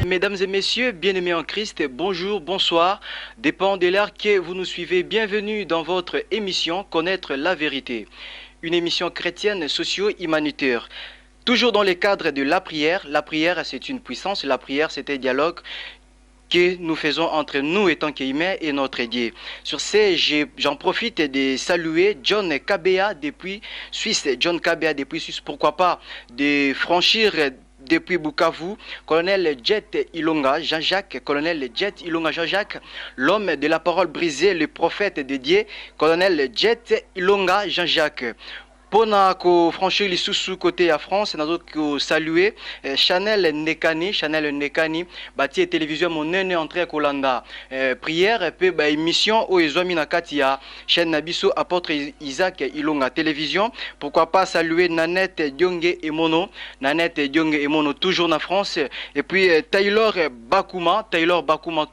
Mesdames et messieurs, bien-aimés en Christ, bonjour, bonsoir. Dépend de l'heure que vous nous suivez. Bienvenue dans votre émission Connaître la vérité. Une émission chrétienne socio-humanitaire. Toujours dans le cadre de la prière. La prière, c'est une puissance. La prière, c'est un dialogue que nous faisons entre nous étant qu'humains et notre Dieu. Sur ce, j'en profite de saluer John Kabea depuis Suisse. John Kabea depuis Suisse, pourquoi pas de franchir depuis Bukavu, colonel Jet Ilonga Jean-Jacques, colonel Jet Ilonga Jean-Jacques, l'homme de la parole brisée, le prophète de Dieu, colonel Jet Ilonga Jean-Jacques. Pona ko franchir les sous côté à France, nous avons salué Chanel Nekani, bâti télévision mon nene entrée Kolanda. Prière peu émission au Ezomi Nakatia, chaîne Nabiso apôtre Isaac Ilonga télévision. Pourquoi pas saluer Nanette Diongue et Mono, toujours en France. Et puis Taylor Bakuma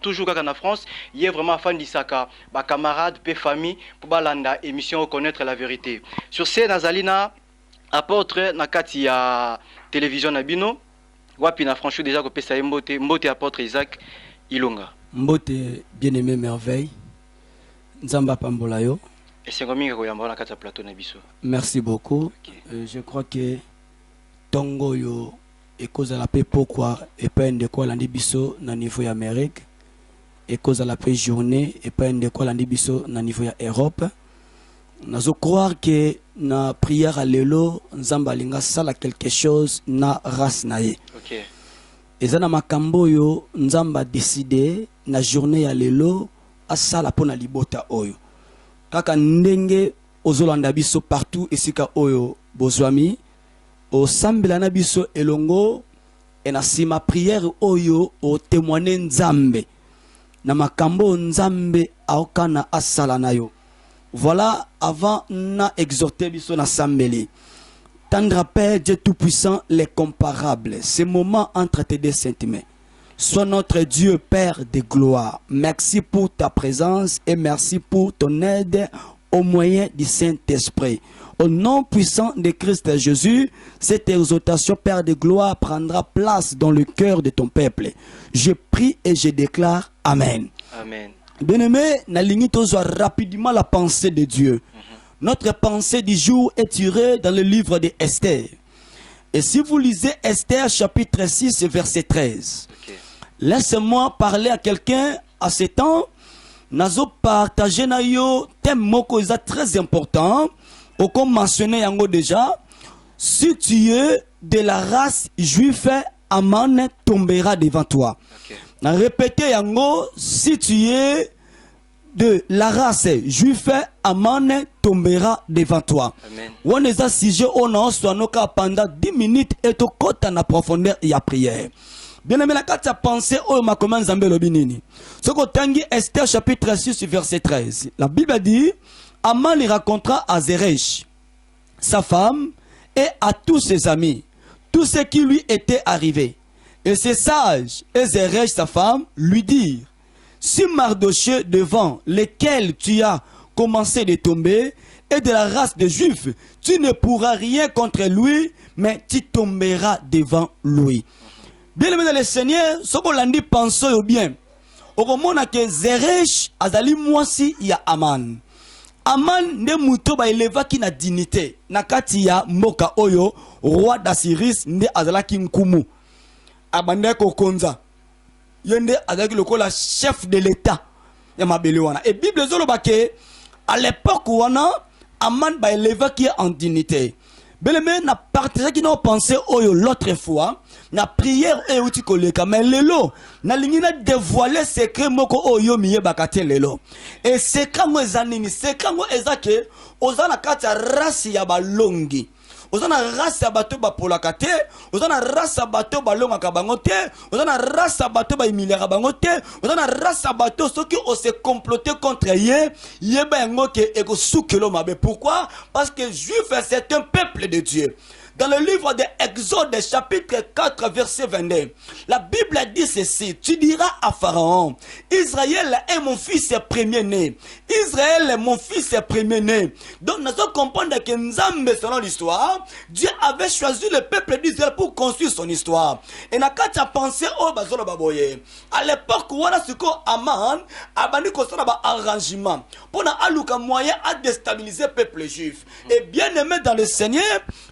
toujours en France. Il est vraiment fan d'Isaka, ba camarade, pe famille pour balanda émission connaître la vérité. Sur ces Nazalina apôtre nakati ya télévision nabino wapi na franchement déjà que ça mbote apôtre Isaac Ilonga mbote bien-aimé merveille nzamba pambolayo et c'est comme ko yamba na kati plateau na biso. Merci beaucoup. Okay. Je crois que tongo yo et cause la paix pourquoi et pas de quoi l'andi biso na niveau Amérique et cause la paix journée et pas de quoi l'andi biso na niveau Europe. Je crois que na prière à l'élo, nzamba linga sala quelque chose na race nae. OK. Et ça na makambo yo nzamba décidé na journée à l'élo a sala pona libota oyo. Kaka ndenge ozolanda biso partout esika oyo bozwami o sambela na biso elongo et na sima prière oyo o témoigner nzambe. Na makambo nzambe aokana asala na yo. Voilà, avant na exhorté biso na sambeli. Tendre Père, Dieu Tout-Puissant, les comparables. Ces moments entre tes deux sentiments. Sois notre Dieu, Père de gloire. Merci pour ta présence et merci pour ton aide au moyen du Saint-Esprit. Au nom puissant de Christ Jésus, cette exhortation, Père de gloire, prendra place dans le cœur de ton peuple. Je prie et je déclare Amen. Amen. Bien-aimé, nalingi tozoa rapidement la pensée de Dieu. Notre pensée du jour est tirée dans le livre de Esther. Et si vous lisez Esther chapitre 6 verset 13, okay. Laisse-moi parler à quelqu'un à ce temps. Nazo partager na yo thème moko est très important. Comme mentionné yango déjà, si tu es de la race juive, Aman tombera devant toi. Okay. Répétez yango, si tu es de la race juive, Aman tombera devant toi. On est à sujet, on a soit pendant 10 minutes et au côté en profondeur et à prière. Bien aimé, la carte à penser, oh ma comment Zambé Lobinini. Ce qu'on tangi Esther chapitre 6 verset 13. La Bible dit, Aman lui racontera à Zeresh, sa femme, et à tous ses amis, tout ce qui lui était arrivé. Et ces sages et Zeresh, sa femme, lui dirent, si Mardoché devant lesquels tu as commencé de tomber est de la race des Juifs, tu ne pourras rien contre lui, mais tu tomberas devant lui. Bien aimé dans le Seigneur, ce qu'on l'a dit, pensez bien. Au moment que Zeresh azali mwasi ya Aman. Aman ne muto ba eleva ki na dignité. Nakati ya mboka oyo, roi d'Assyris nde azalaki nkumu. Abande ko konza. Yende azalaki lokola chef de l'état. Ya mabele wana. Et Bible zolo bake, à l'époque wana, Aman ba eleva ki en dignité. Beleme na partagé qui n'a pensé oyo l'autre fois, na prière et outi koleka mais lelo na lingina dévoiler secret moko oyo miye bakate lelo. Et secret mo ezanini, secret mo ezake ozana kati ya rasi ya balongi. Ozana rasi ya bato ba polakate, ozana rasi ya bato ba longa kabangote, ozana rasi ya bato ba imiliaka bangote, ozana rasi ya bato soki on se comploter contre ye ba ngoke eko sukelo mabe. Pourquoi? Parce que juif c'est un peuple de Dieu. Dans le livre de Exode chapitre 4 verset 22, la Bible dit ceci, tu diras à Pharaon, Israël est mon fils premier-né, Israël, mon fils est premier-né. Donc, nous devons comprendre que Nzambe, selon l'histoire, Dieu avait choisi le peuple d'Israël pour construire son histoire. Et n'a qu'à penser au Bazolo Baboye. À l'époque, où on a ce qu'on Aman, Abani Kosara ba arrangement. Pour na aluka moyen à déstabiliser le peuple juif. Et bien aimé dans le Seigneur,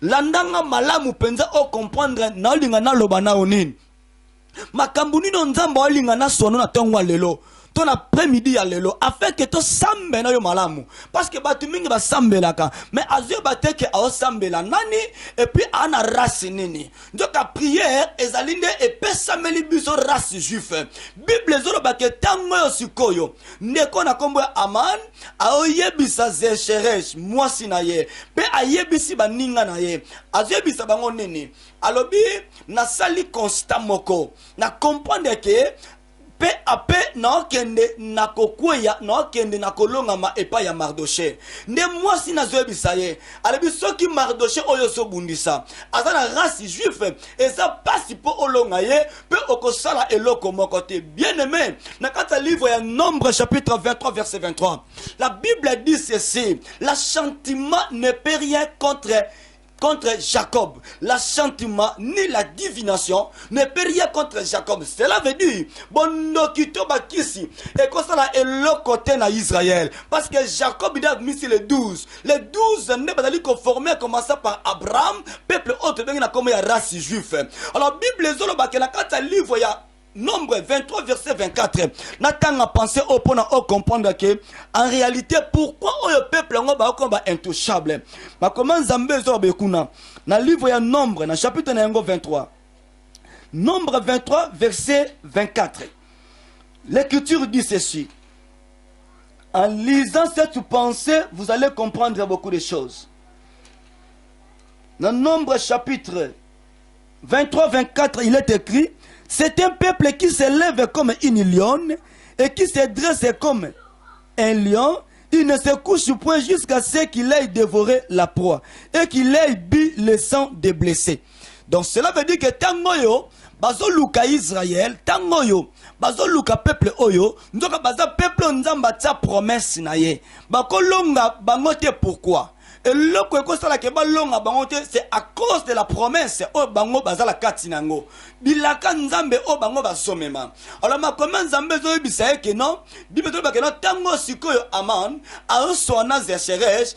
l'andanga malamu penza au comprendre na linga na lobana onin. Makambuni no nzamba linga na sono na tongwa lelo. Ton après-midi à lelo afin que to sambe na yo malamu parce que batu mingi ba sambelaka mais azio bate ke a sambela nani et puis ana race nini donc la prière ezalinde et pesameli biso race juif bible zolo ba ke tango yo sikoyo ndeko na kombo Aman a oyebisa Zecheresh mwasi na ye pe ayebisi baninga na ye azio bisa bango nini alobi na sali constant moko na comprendre que pe ape na okende na kokweya na okende na kolongama epa ya Mardoché nde mwasi na zoyebisa ye alebi soki Mardoché oyo sobundisa aza na race juif eza pasi po olonga ye pe okosala eloko moko te bien aimé na kata livre ya Nombre chapitre 23 verset 23 la Bible dit ceci l'assentiment ne peut rien contre Jacob, l'assentiment ni la divination ne peut rien contre Jacob. Cela veut dire, bon, kito bakisi, et comme ça là, et l'autre côté na Israël. Parce que Jacob, il a mis les 12. Les 12 n'est pas allé conformer, commençant par Abraham, peuple autre, il a comme la race juif. Alors, Bible, zolo bakela, quand il livre, il y a Nombre 23 verset 24. Nathan a pensé au point de comprendre que en réalité pourquoi le peuple est intouchable. Mais comment Zambé Zorbekuna dans le livre il y a Nombre dans chapitre 23. Nombre 23 verset 24. L'écriture dit ceci. En lisant cette pensée, vous allez comprendre beaucoup de choses. Dans Nombre chapitre 23-24, il est écrit: c'est un peuple qui se lève comme une lionne et qui se dresse comme un lion. Il ne se couche point jusqu'à ce qu'il ait dévoré la proie et qu'il ait bu le sang des blessés. Donc cela veut dire que tangoyo bazo luka Israël, tangoyo bazo luka peuple oyo, ndoka baza peuple nzamba tia promesse na ye. Bakolonga bangote pourquoi? Et le c'est à cause de la promesse au bango bazala katinango bilaka nzambe o bango basomema. Alors ma comment nzambe zo bisaye que non bible to ba que non tango sikoyo Aman a sona Zecheresh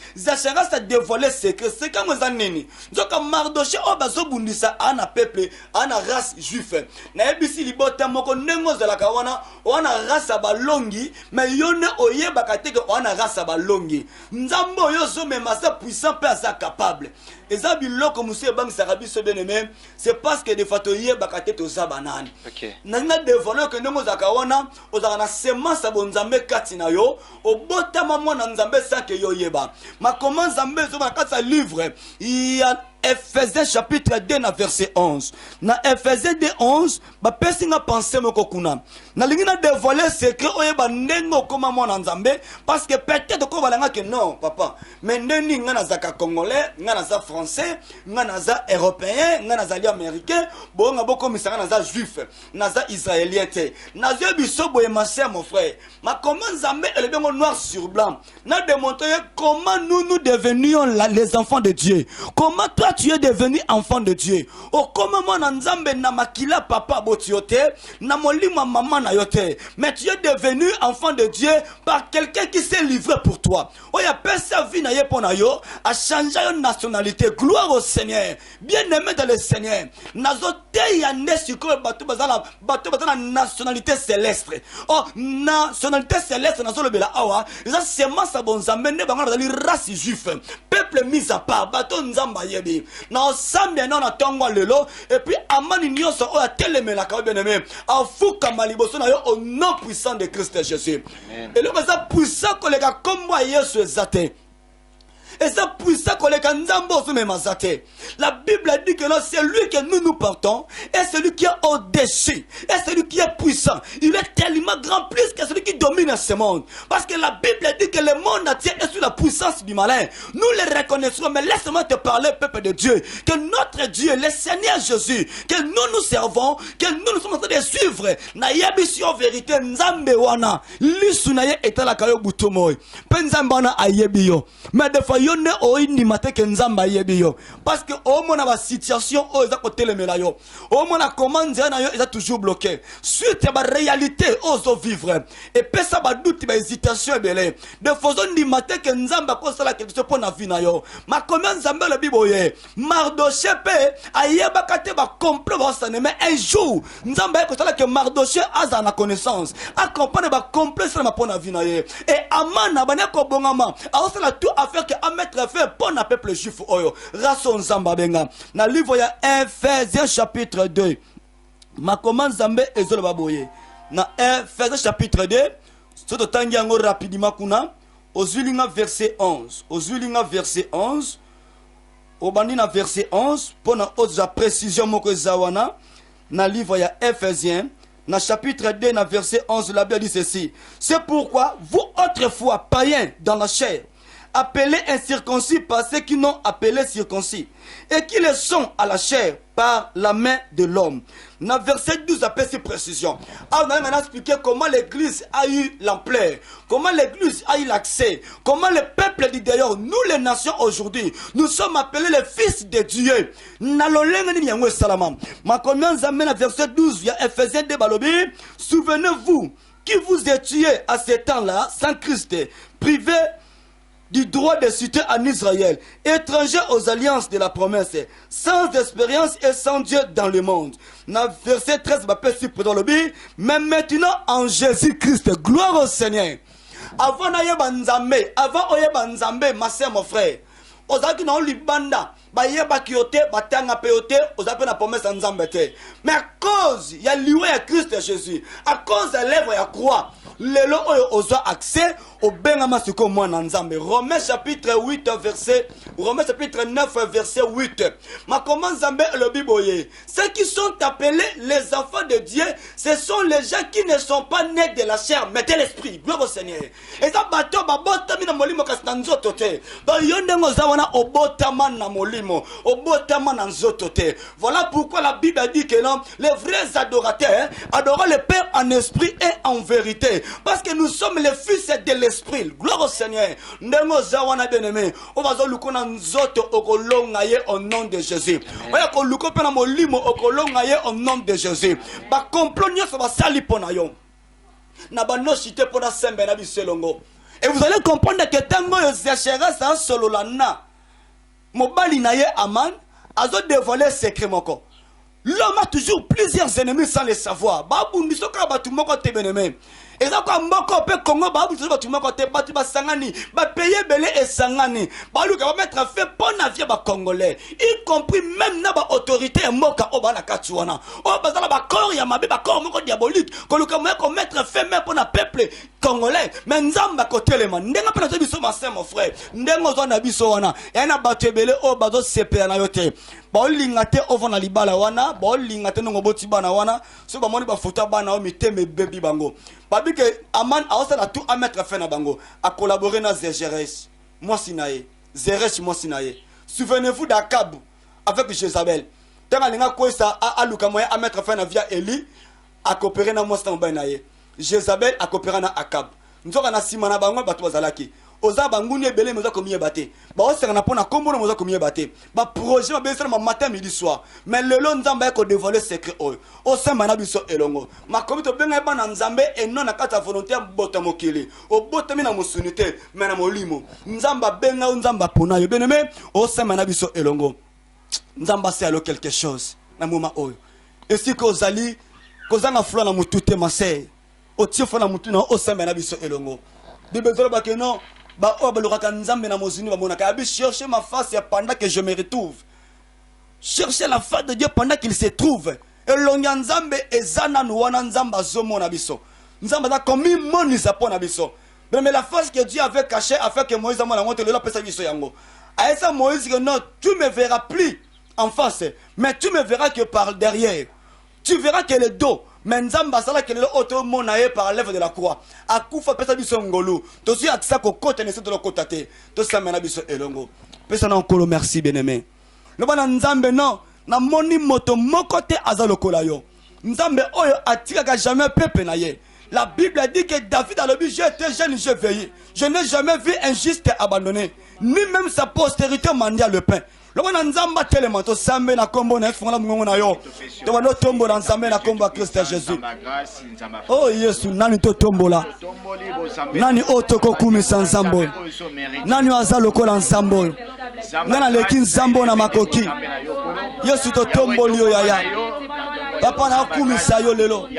a dévoilé secret c'est quand vous nini donc Mardoché o bazo bundisa ana peuple ana race juif na ebisi libota moko nengo zala kawana wana race balongi mais yone oyeba kateke wana race balongi nzambo yo somema puissant père ça capable et ça biloko monsieur bang sarabi so bien aimé c'est parce que des fois toyé bakate to za banane OK nanga dévoiler que ndongo za kawana ozana semence bonzambe katina yo obotama mwana nzambe ça que yo yeba ma comment nzambe zo bakata livre il y a Ephésiens chapitre 2 na verset 11. Na Ephésiens 2 11, ba pesinga penser moko kuna. Na lingina dévoiler secret oyeba ndengo koma mwana nzambe parce que peut-être ko balanga que non papa. Mais ndeni ngana za congolais, ngana za français, ngana za européen, ngana za américain, bonga boko misanga na za juif, na za israélien te. Na za biso boye ma sœur mon frère. Ma comment nzambe le bengo noir sur blanc. Na démontrer comment nous devenions les enfants de Dieu. Comment toi tu es devenu enfant de Dieu. Oh, comment moi nzambe na makila papa botiote, na molima maman na yote. Mais tu es devenu enfant de Dieu par quelqu'un qui s'est livré pour toi. Oh, il y a personne vie na yepona yo, a changé une nationalité. Gloire au Seigneur. Bien aimé dans le Seigneur. Nazote ya nesiko bato bazala nationalité céleste. Oh, nationalité céleste nazolo bela awa. Ça c'est ma sabonzambe ne bango bazali race juif. Peuple mis à part bato nzamba yebi. Na osambia na tongo lelo et puis amani nyonso o atelemela ka bien aimé afuka maliboso na yo au nom puissant de Christ Jésus. Et le ça puissant que les gars comme moi Yesu exate Et ça puissant koleka nzambe osumemazate. La Bible dit que c'est lui que nous portons, et celui qui est au-dessus, et celui qui est puissant. Il est tellement grand plus que celui qui domine ce monde. Parce que la Bible dit que le monde entier est sous la puissance du malin. Nous le reconnaissons, mais laisse-moi te parler, peuple de Dieu, que notre Dieu, le Seigneur Jésus, que nous servons, que nous sommes en train de suivre, na yebi en vérité, nzambe wana, lisu na ye etala kayo butomoy, pe nzambe wana ayebi yo. Mais des fois, yon ne oindi mate ke nzambe ayebi yo. Parce que au moins la situation, oh, eza kote le melayo. Au moins la commande, eza toujours bloqué. Suite à la réalité, oso vivre. Et pe sa ba doute, ba hésitation, belé. Des fois, on dit mate ke nzambe akosala quelque chose pour na vie na yo. Ma commande nzambe le biboye. Mardoché pe, ayeba kate ba complet ba saneme. Mais un jour, nzambe akosala que Mardoché a la connaissance. Accompagne ba complet sur ma pona vie na ye. Et amana ba ne ko bongama. Akosala tout à faire que à mettre fin pour na peuple juif oyo. Rason nzamba benga. Na livre ya Ephésiens chapitre 2. Ma commande nzambe ezolo baboye. Na Ephésiens chapitre 2. Soto tangi yango rapidement kuna. Ozulinga verset 11. Ozulinga verset 11. Obandi na verset 11. Pour na autre précision moko zawana. Na livre ya Ephésiens. Na chapitre 2, na verset 11, la Bible dit ceci. C'est pourquoi vous autrefois païens dans la chair, appelés incirconcis par ceux qui n'ont appelé circoncis, et qui le sont à la chair par la main de l'homme. Dans verset 12, appelle ces précisions. Alors, on a maintenant expliqué comment l'église a eu l'ampleur, comment l'église a eu l'accès, comment le peuple dit d'ailleurs, nous les nations aujourd'hui, nous sommes appelés les fils de Dieu. Ma commande amène à verset 12, il y a Ephésiens 2 Balobi. Souvenez-vous qui vous étiez à ce temps-là, sans Christ, privés du droit de cité en Israël, étranger aux alliances de la promesse, sans expérience et sans Dieu dans le monde. Dans verset 13, mais maintenant en Jésus-Christ, gloire au Seigneur. Avant Nayeba Nzambe, avant Oyeba Nzambe, ma soeur, mon frère, ozaki na libanda, ba yeba kiote, ba tanga peote, ozaki na promesse Nzambe te. Mais à cause, il y a lié à Christ Jésus, à cause de l'œuvre à croix, lelo oyo ozo accès au bengama suko mwana Nzambe. Romains chapitre 8 verset, Romains chapitre 9 verset 8. Ma comment Nzambe le biboye. Ceux qui sont appelés les enfants de Dieu, ce sont les gens qui ne sont pas nés de la chair, mais de l'esprit. Gloire au Seigneur. Et ça bateau babota mina molimo kastanzoto te. Ba yonde ngozawana obotama na molimo, obotama na nzoto te. Voilà pourquoi la Bible dit que non, les vrais adorateurs adorent le Père en esprit et en vérité. Parce que nous sommes les fils de l'esprit. Gloire au Seigneur. Ndengo zawana bien-aimé. On va zo lukona nzoto okolonga ye au nom de Jésus. Oya ko lukope na molimo okolonga ye au nom de Jésus. Ba complot nyonso ba sali pona yo. Na ba no cité pona sembe na biselongo. Et vous allez comprendre que tango yo zechera sa solo lana. Mobali na ye Aman azo dévoiler secret moko. L'homme a toujours plusieurs ennemis sans le savoir. Babu nisoka batu moko te bien-aimé. Et ça comme moko pe Congo babu nisoka batu moko te batu ba sangani, ba payer belé et sangani. Balu ka mettre fait pon navire ba congolais, y compris même na ba autorité moka o ba na katuana. O bazala ba corps ya mabe ba corps moko diabolique. Ko luka ko mettre fait même pour na peuple congolais. Mais nzamba côté le man. Ndenga pena biso ma sœur mon frère. Ndengo zo na biso wana. Ya na batu belé o bazo sepela na yote. Baolingate ovo na libala wana, baolingate nongo boti bana wana, so ba moni ba photo bana o miteme baby bango. Babi que Aman a osala tout à mettre fin na bango, a collaborer na Zeresh, moi sinaye, Zeresh moi sinaye. Souvenez-vous d'Akab avec Jézabel. Tanga linga ko ça a luka moyen à mettre fin na via Eli, a coopérer na moi sta mbanaye. Jézabel a coopérer na Akab. Nzoka na simana bango batu bazalaki. Oza banguni ebele moza komiye baté ba osera na pona kombo moza komiye baté ba projet ba besera ma matin midi soir mais lelo nzamba ko dévoiler secret oyo o sema na biso elongo makomi to benga ba na nzambe eno na kata volonté bota mokili o bota mina musunité mais na molimo nzamba benga nzamba pona yo beneme o sema na biso elongo nzamba c'est alors quelque chose na moma oyo et si ko zali ko zanga flo na mutute masé o tifo na mutuna o sema na biso elongo bibezolo ba ke non. Ba obaloraka nzambe na mozini ba monaka abi chercher ma face pendant que je me retrouve. Chercher la face de Dieu pendant qu'il se trouve. Et longa nzambe ezana nuwana nzamba zomo na biso. Nzamba da komi moni za pona biso. Mais la force que Dieu avait cachée afin que Moïse a monté le pesa biso yango. A ça Moïse que non, tu me verras plus en face, mais tu me verras que par derrière. Tu verras que le dos. Mais Nzamba sala que le auto monaye par l'œuvre de la croix. A kufa pesa biso ngolu. To si aksa ko kote nese de lo kotate. To sa mena biso elongo. Pesa na nkolo merci bien-aimé. Le bana Nzambe non, na moni moto mokote azalokola yo. Nzambe oyo atikaka jamais peuple na ye. La Bible dit que David a le but, j'ai été jeune, j'ai veillé. Je n'ai jamais vu un juste abandonné, ni même sa postérité mendier le pain. Le monde nzamba tellement to sambe na kombo na fonga mungu na yo. To wano tombo na nzambe na kombo Christ Jésus. Oh Yesu nani to tombo la. Nani otoko kumi sanzambo. Nani azalo kola nzambo. Nana leki nzambo na makoki. Yesu to tombo liyo yaya. Papa na kumisa yo lelo.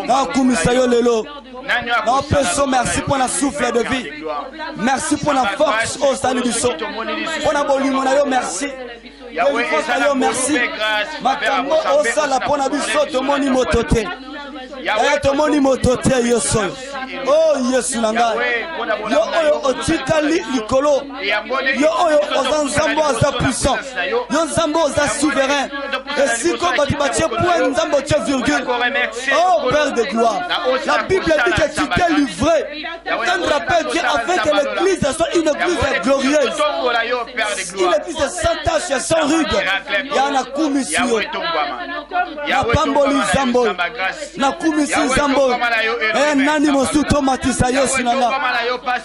Na kumisa yo lelo. Na peso merci pour la souffle de vie. Merci pour la force au salut du saut. Pour la bolimo na yo merci. Yo merci. Makambo osala pour na biso to moni motote. To moni motote yeso. Oh Yesu nanga. Yo oyo otikali likolo. Yo oyo ozanzambo aza puissant. Yo nzambo aza souverain. Et si comme bati point nzambo tche virgule. Oh Père de gloire. La Bible dit que tu t'es livré. Un rappel Dieu afin que l'église soit une église glorieuse. Une église sans tache et sans ride. Yana kumisio. Na pamboli zambo. Na kumisi zambo. Et nani mosuto matisa Yesu nanga.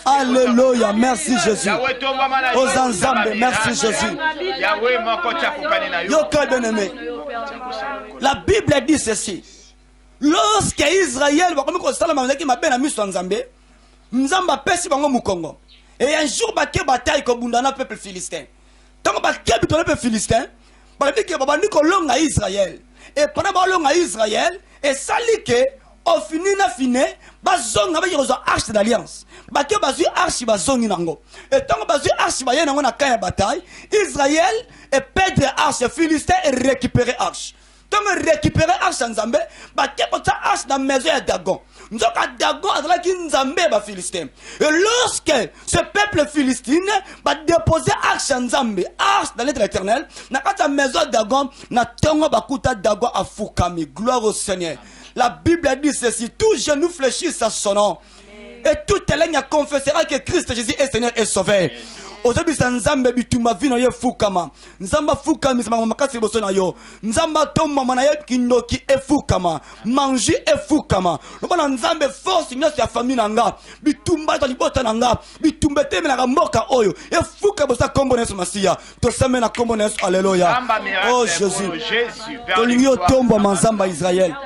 Alléluia, merci Jésus. Aux ensembles, merci Jésus. Yo bien-aimé. La Bible dit ceci. Lorsque Israël va comme constamment manaki ma ben ami Nzambe, Nzamba pesi bango mukongo. Et un jour baké bataille ko bundana peuple philistin. Tant baké bitole peuple philistin, ba dit que baba ni ko longa Israël. Et pendant ba longa Israël, et sali que au fini na fine, ba zonga ba yozo arche d'alliance. Baké bazu arche ba zongi nango. Et tant bazu arche ba yenango na kaya bataille, Israël et perdre arche philistin et récupérer arche. Donc récupérer arche Nzambe, baké pota arche dans maison ya Dagon. Nzoka Dagon azala ki Nzambe ba philistin. Et lorsque ce peuple philistin va déposer arche Nzambe, arche dans l'Éternel, na kata maison Dagon, na tongo bakuta Dagon a fukami. Gloire au Seigneur. La Bible dit ceci, tout genou fléchisse à son nom. Et toute langue confessera que Christ Jésus est Seigneur et Sauveur. Aujourd'hui, c'est Nzambe bituma vino ye fukama. Nzamba fukami sama makasi boso na yo. Nzamba toma mana ye kindoki e fukama. Manji e fukama. Lobana Nzambe force nyoso ya famille nanga. Bitumba to libota nanga. Bitumbe teme na mboka oyo. E fuka bosa kombo neso masia. To seme na kombo neso alléluia. Oh Jésus. Tolingio tomba manzamba Israël.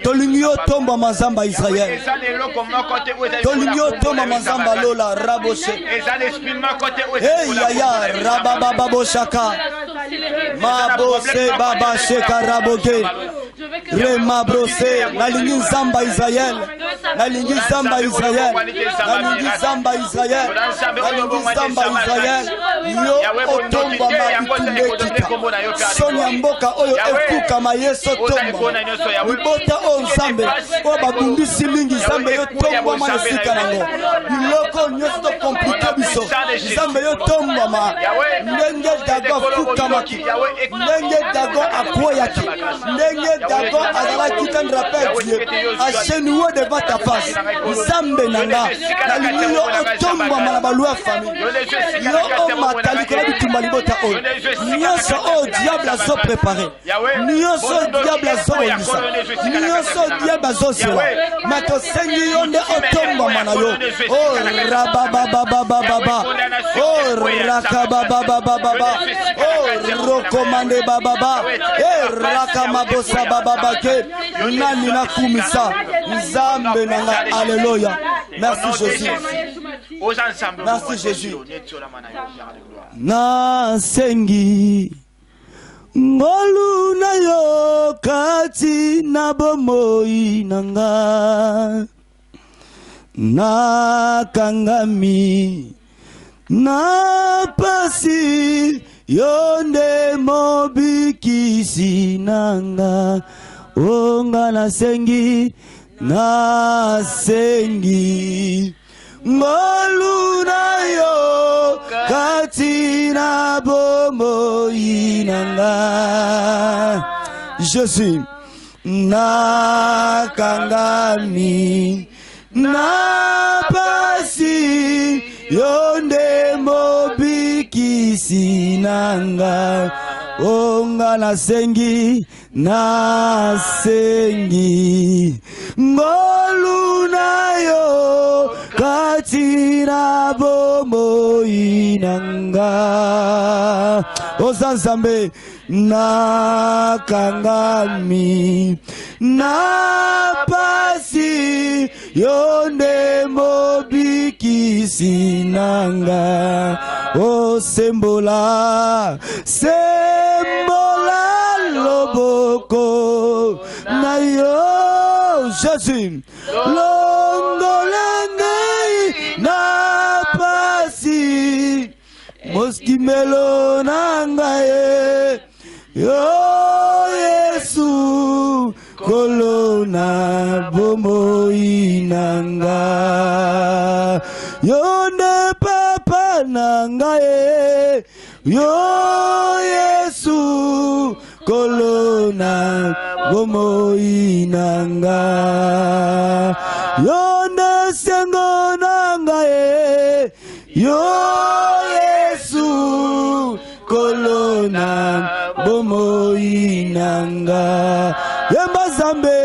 Tolingio tomba manzamba Israël. Tolingio tomba manzamba lola rabo. Hey yaya rababa shaka mabose baba sheka raboge rema brose na lingi nzamba Israël na lingi nzamba Israël na lingi nzamba Israël na lingi nzamba Israël yo otomba mabitumekita sonia mboka oyo efuka mayeso tomba libota o nzambe o babumbisi mingi nzambe yo tomba manesika nango biloko nyoso compliqué biso nzambe yo tombama ndenge Dagon fukamaki ndenge Dagon akweyaki ndenge Dagon azalaki tan rappel Dieu agenoué devant ta face nzambe nanga nalingi yo otombama na balwa famille yo omatali kola bitumba libota oyo nyonso oyo diable azo préparé nyonso oyo diable azobongisa nyonso oyo diable azosela ma tosengi yo nde otombama na yo o rababababababa o rakabababababa o rokomande bababa e rakamabosa bababa ke nani na kumisa nzambe nanga alléluia merci Jésus merci Jésus na sengi ngolu na yo kati na bomoi nanga na kangami na pasi yonde mobikisi nanga onga na sengi nasengi ngolu na yo katina bomoi nanga Jésus nakangami napasi yonde mobikisi nanga onga nasengi ngolu na yo katina bomoi nanga osansambe nakangami napasi yonde mobikisi nanga sembola loboko na yo Jésus longolengai napasi moskimelo nangaye yo Yesu kolona bomoi nanga yonde papa nangaye yo Yesu kolona bomoi nanga yonde sengo nangaye yo Yesu kolona bomoi nanga yemba zambe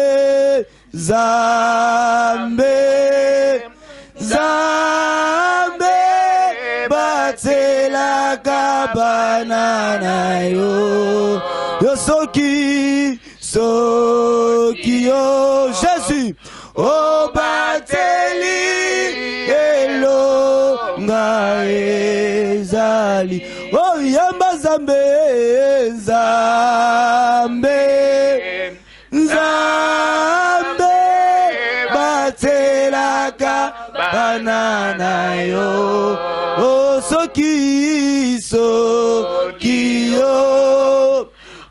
batela kabana na yo soki yo Jésus o bateli elonga ezali o yamba zambe batelaka banana yo o soki yo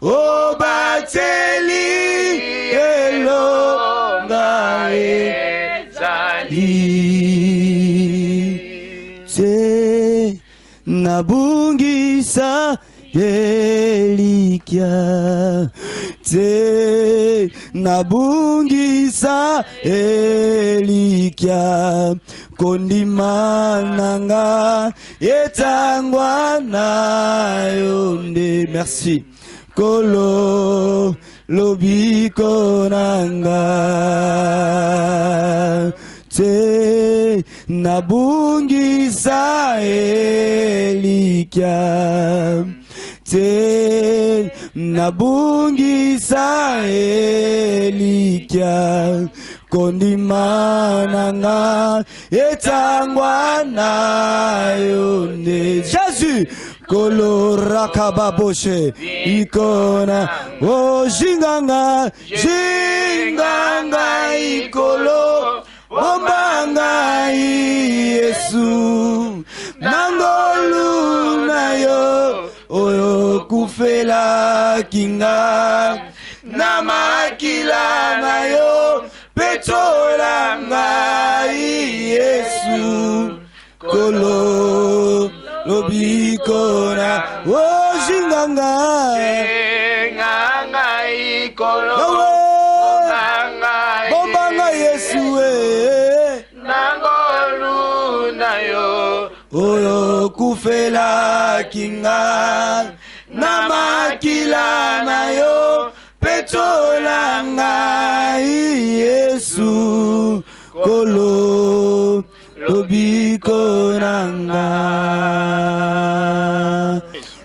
o bateli elonga ezali te nabungisa Elikia te nabungisa Elikia kondima nanga etangwa na yonde merci kolo lobiko nanga te nabungisa Elikia te nabungisa Elikia kondima nanga etangwa na yonde Jésus koloraka baboshe ikona o jinganga ikolo ombanga Yesu nangolu na yo oyo kufela kinga na makila na yo petola ngai Yesu kolo lobikona o jinganga ikolo bombanga Yesu nangolu na yo oyo kufela kinga na makila na yo petola ngai Yesu kolo lobiko nanga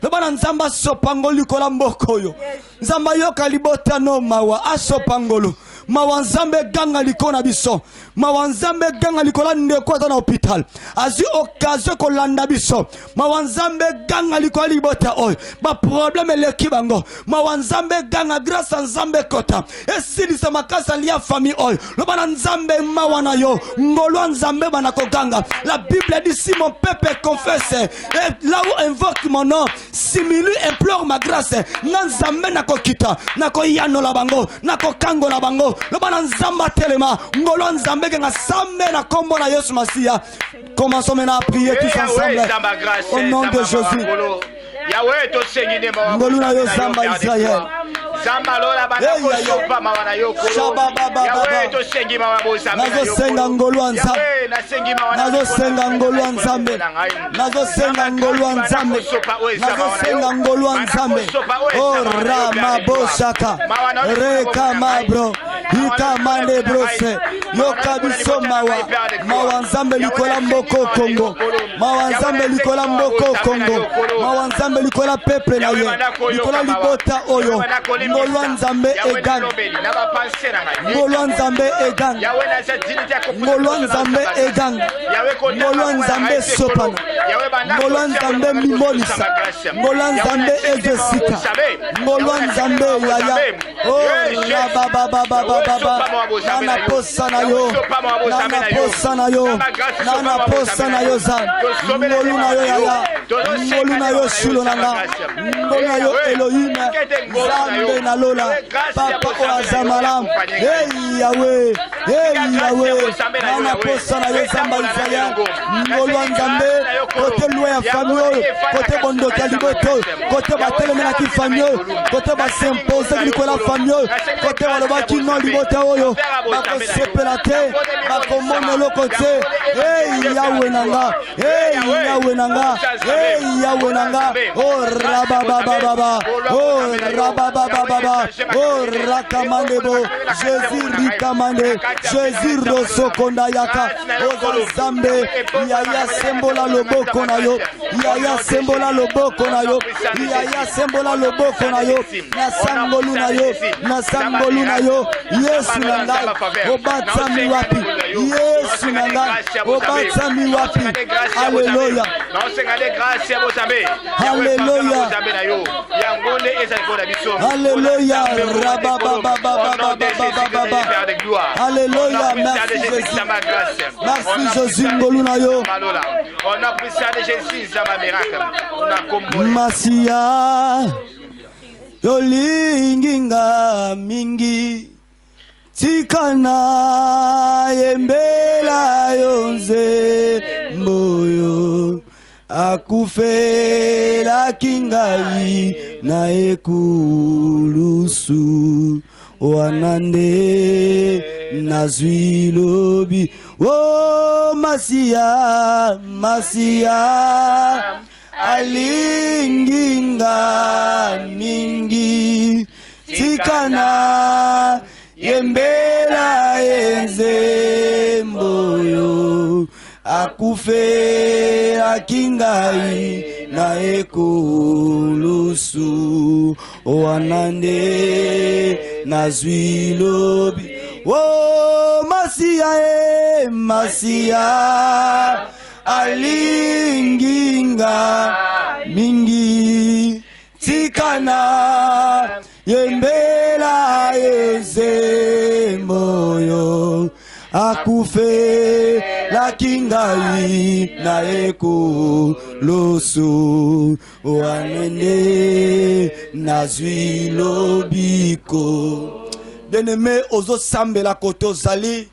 lobana nzamba sopangoli kola mboko yo nzamba yoka libota no mawa asopangolo mawanzambe ganga likona biso mawanzambe ganga likola ndeko na hôpital azi occasion ko landa biso mawanzambe ganga likola libota oy ba problème leki bango mawanzambe ganga grâce à nzambe kota esili sa makasa lia famille oy lobana nzambe mawana yo ngolo nzambe bana ko ganga la Bible dit si mon peuple confesse et là où invoque mon nom simili implore ma grâce nzambe nako kita nako yano la bango nako kango la bango loba na nzamba telema ngolo nzambe nga sambe na kombo na Yesu Masia. Commençons maintenant à prier tous ensemble au nom de Jésus. Yahweh to sengine mawa ngoluna yo zamba Israël zamba lola bana ko sopa mawa na yo kolo Yahweh to sengi mawa bo zamba nazo senga ngolwa nzambe nazo senga ngolwa nzambe nazo senga ngolwa nzambe nazo senga ngolwa nzambe o rama boshaka reka mabro ikamande brose yokabiso mawa nzambe likola mboko Kongo mawa nzambe likola mboko Kongo mawa nzambe likola peuple na ye likola libota oyo ngolwa nzambe egang ngolwa nzambe egang ngolwa nzambe egang ngolwa nzambe sopana ngolwa nzambe mimolisa ngolwa nzambe ezesika ngolwa nzambe yaya o la baba nana posa na yo nana posa na yo nana posa na yo za ngolu na yo yaya ngolu na yo shulo nanga ngolu na yo Elohim zambe na lola papa o azamalam hey Yahweh nana posa na yo zamba Israël ngolu nzambe kote loin ya famille kote bondoka liboto kote batelemena ki famille kote ba s'impose likola famille kote baloba ki non libota oyo bakosepela te bakomona lokote hey Yahweh nanga Yahweh nanga oh rabababa oh rabababa oh rakamandebo Jésus rikamande Jésus rosokonda yaka oh zambe yaya sembola loboko na yo yaya sembola loboko na yo yaya sembola loboko na yo na sangolu na yo Yesu nanga obata mi wapi Yesu nanga obata mi wapi Alléluia Alléluia Alléluia Alléluia merci Jésus merci Jésus ngolu na yo on a pris ça de Jésus ça ma miracle on a Masia yolinginga mingi tikana yembela yonze moyo akufela kingai na ekulusu wanande nazwilobi o Masia alinginga mingi tikana yembela enze moyo akufe akingai na ekulusu wanande nazwilobi o Masia alinginga mingi tikana yembela eze moyo akufe lakingai na ekulusu wanende nazwilobiko. Bien-aimé, ozo sambela koto zali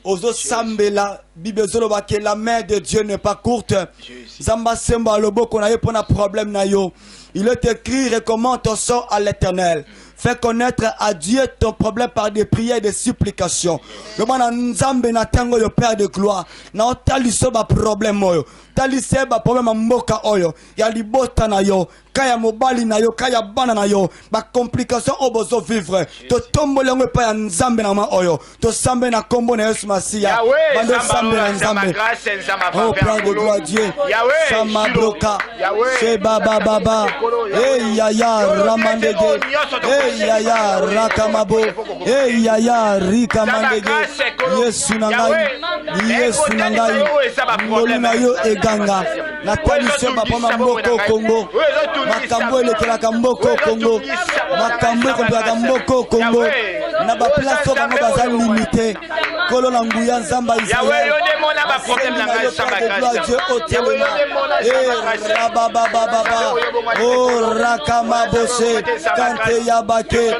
ozo sambela Bible zoloba que la main de Dieu n'est pas courte. Zamba semba lobo qu'on a eu pour un problème na yo. Il est écrit recommande ton sort à l'Éternel. Fais connaître à Dieu ton problème par des prières et des supplications. Le mana nzambe na tango yo Père de gloire. Na otaliso ba problème oyo. Talise ba problème mboka oyo. Ya libota na yo. Kaya mobali na yo, kaya bana na yo, ba complication obozo vivre. To tombo lengo pa ya nzambe na ma oyo. To sambe na kombo na Yesu Masia. Bando sambe na nzambe. Oh Père de gloire Dieu. Sama bloka. Se baba baba. Eh yaya ramandege. Eh yaya rakamabo. Eh yaya rikamandege. Yesu nangai. Yesu nangai. Ngolu na yo eganga. Natali se bapama mboko Kongo. Makambo elekelaka mboko Kongo. Makambo elekelaka mboko Kongo. Na ba place bango baza limité. Mokolo na nguya nzamba Yahweh, Israël. yo demona ba problème na ngai samba grâce. Dieu au téléma. Oh rakama bose kante yabake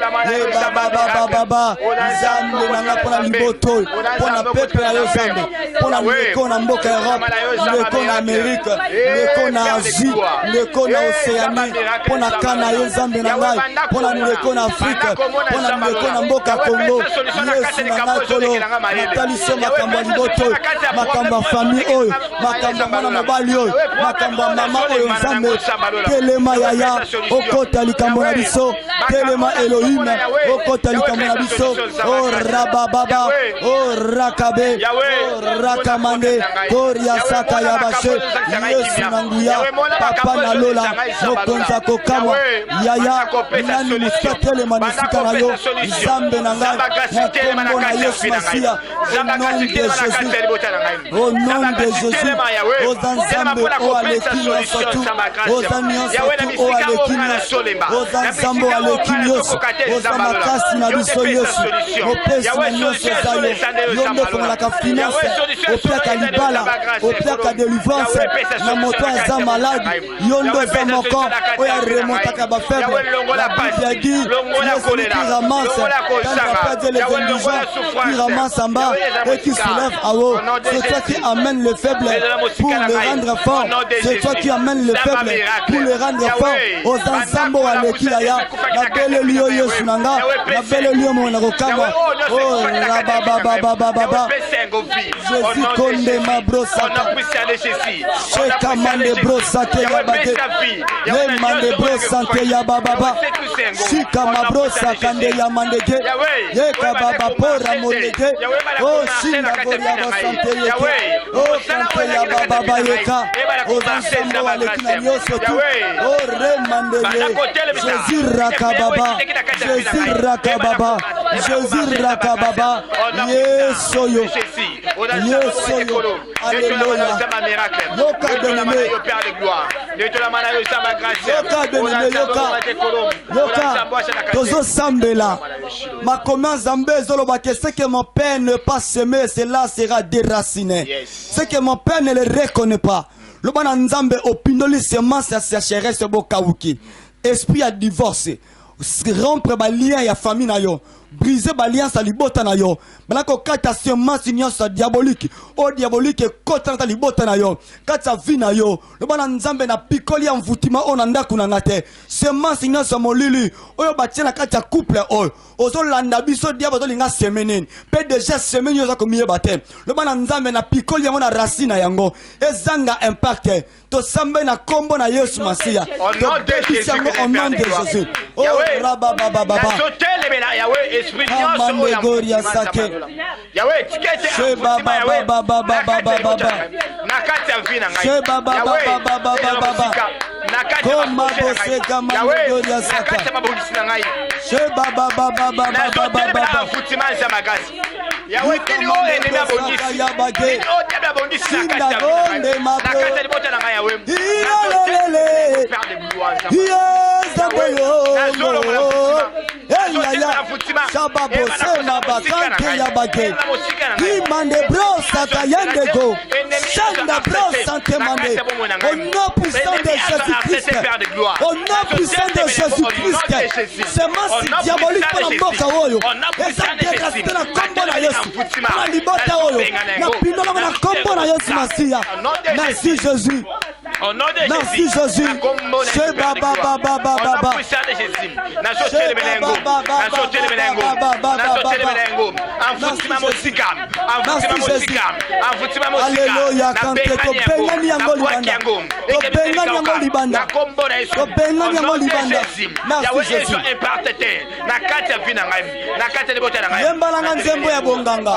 baba zambe nanga pona liboto pona pepe ya zambe pona ndeko na mboka Europe ndeko na Amerique ndeko na Asie ndeko na Océanie pona kana yo zambe na ngai pona ndeko na Afrique pona ndeko na mboka Congo Yesu na nakolo nataliso makambo liboto makambo famille oyo makambo mwana mobali oyo makambo mama oyo nzambe telema yaya okota likambo na biso telema Elohim okota likambo na biso o rabababa o rakabe o rakamande koria saka ya bashe Yesu na nguya papa na lola mokonza kokamwa yaya nani musatelema nisika na yo nzambe na ngai na kombo na Yesu Masia au nom de Jésus oza nzambe o aleki nyonso tu oza nyonso tu o aleki nyonso oza nzambe o aleki nyonso oza makasi na biso Yesu opesi na nyonso eza yo yo nde ofungolaka finance opiaka libala opiaka délivrance na moto aza malade yo nde oza moko oyo aremontaka bafaible la Bible a dit Jésus qui ramasse quand il n'a pas dit les indigents qui ramasse en bas et qui soulève à haut. C'est toi qui amène le faible pour le rendre fort. C'est toi qui amène le faible pour le rendre fort. Aux ensembles à l'équilibre, la belle lieu Yosunanga, la belle lieu Monarokama. Oh, rababababababa. Jésus Konde ma brosaka. Sheka mande brosake yabate. Ye mande brosante yabababa. Shika ma brosaka nde yamandeke. Ye kababa pora mondeke. Oh, Shinda Goria Basante Yeke. Oh, Kante Yababa Yeka. Oh, Zansambo Alekina Yosotu. Oh, Remandele. Jésus Rakababa. Jésus Rakababa. Jésus Rakababa. Yesoyo. Yesoyo. Alléluia. Yoka Beneme. Yoka Beneme. Yoka. Tozo Sambela. Ma comment Zambé Zolobake, ce que mon père ne pas semer, cela sera déraciné. Ce que mon père ne le reconnaît pas. Le bon Nzambe opinoli semence à sa chéresse bokawuki. Esprit à divorcer. Rompre ba lien ya famille na yo. Briser ba lien sa libota na yo. Balako kata semence nyonso diabolique. O diabolique kota na libota na yo. Kata vie na yo. Le bon Nzambe na pikoli en vutima on ndaku na ngate. Semence nyonso molili. Oyo batia na kata couple oyo. Ozo landa biso diabo linga semenen. Pe déjà semaine yo za komiye batem. Le bon Nzambe na pikoli yango na racine yango. Ezanga impact. To sambe na kombo na Yesu Masia. To défis yango au nom de Jésus. Oh rababababa. Yahweh esprit nyonso Goria sake. Yahweh tikete Sheba baba baba baba. Nakati ya vina ngai. Sheba baba baba. Nakati ya bose kama Goria saka. Nakati ya mabudisi na ngai. Sheba baba baba. Futima za magasi. Yahweh kini o enemi abondisi. Kini o tebi abondisi nakati ya vina ngai. Nakati ya libota na ngai Yahweh. Ilolele. Shaba bose mabakante ya bage. Imande bro sata yandego. Shanda bro sante mande. Au nom puissant de Jésus-Christ. Au nom puissant de Jésus-Christ. Semence diabolique pour la mboka oyo. Eza déraciné na kombo na Yesu. Pour libota oyo. Na pinola na kombo na Yesu Masia. Merci Jésus. Merci Jésus. Sheba baba baba. Alléluia. Quand tu es yango libanda. Merci Jésus. Yembalanga nzembo ya bonganga.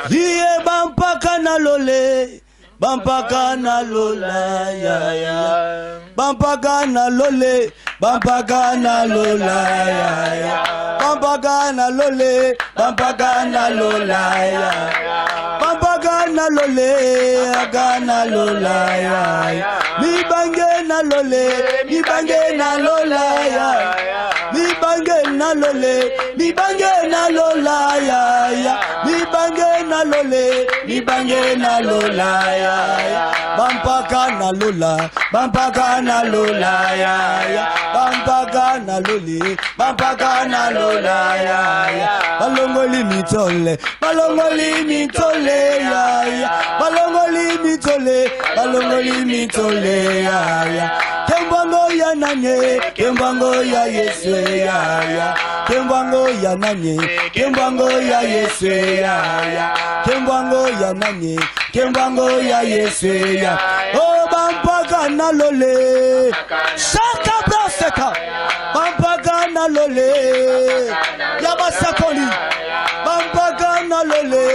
Iye bampaka na lole. Bampaka na lola ya ya. Bampaka na lole. Bampaka na lola ya ya. Bampaka na lole. Bampaka na lola ya. Bampaka na lole. Agana lola ya ya. Mi bange na lole. Mi bange na lola ya. Mi bange na lole. Mi bange na lola ya ya. Mi na lole, libange na lola ya. Bampaka na lola, bampaka na lola ya. Bampaka na lole, bampaka na lola ya. Balongoli mitole, balongoli mitole ya. Balongoli mitole, balongoli mitole ya. Kembango ya nanye, kembango ya Yesu ya. Kembango ya nanye, kembango ya Yesu ya. Kembango ya nanye, kembango ya Yesu ya. Oh bampaka na lole, shaka braseka. Bampaka na lole, yabasakoli. Bampaka na lole,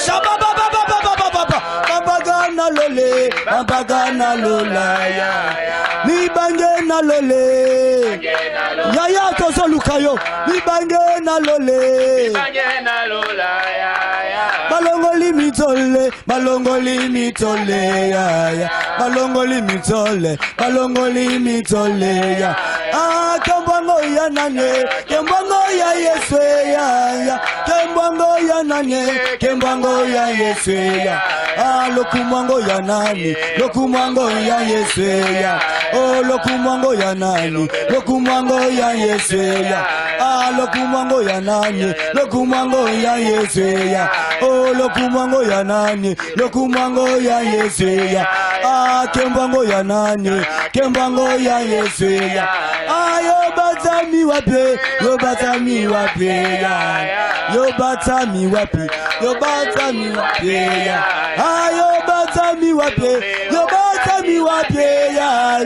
shababa baba baba baba. Bampaka na lole, bampaka na lola ya. Libange na lole, yaya tozo lukayo. Libange na lole, balongoli mitole, balongoli mitole ya. Balongoli mitole, balongoli mitole ya. Ah, kembango ya nanye, kembango ya Yesu ya. Kembango ya nanye, kembango ya Yesu ya. Ah, lokumango ya nani, lokumango ya Yesu ya. Oh, lokumango ya nani, lokumango ya Yesu ya. Ah, lokumango ya nani, lokumango ya Yesu ya. Oh, lokumango ya nani, lokumango ya Yesu ya. Ah, kembango ya nani, kembango ya Yesu ya. Ah, yo batami wapi, yo batami wapi ya. Yo batami wapi, yo batami wapi ya. Ah, yo batami wapi, yo batami wapi ya.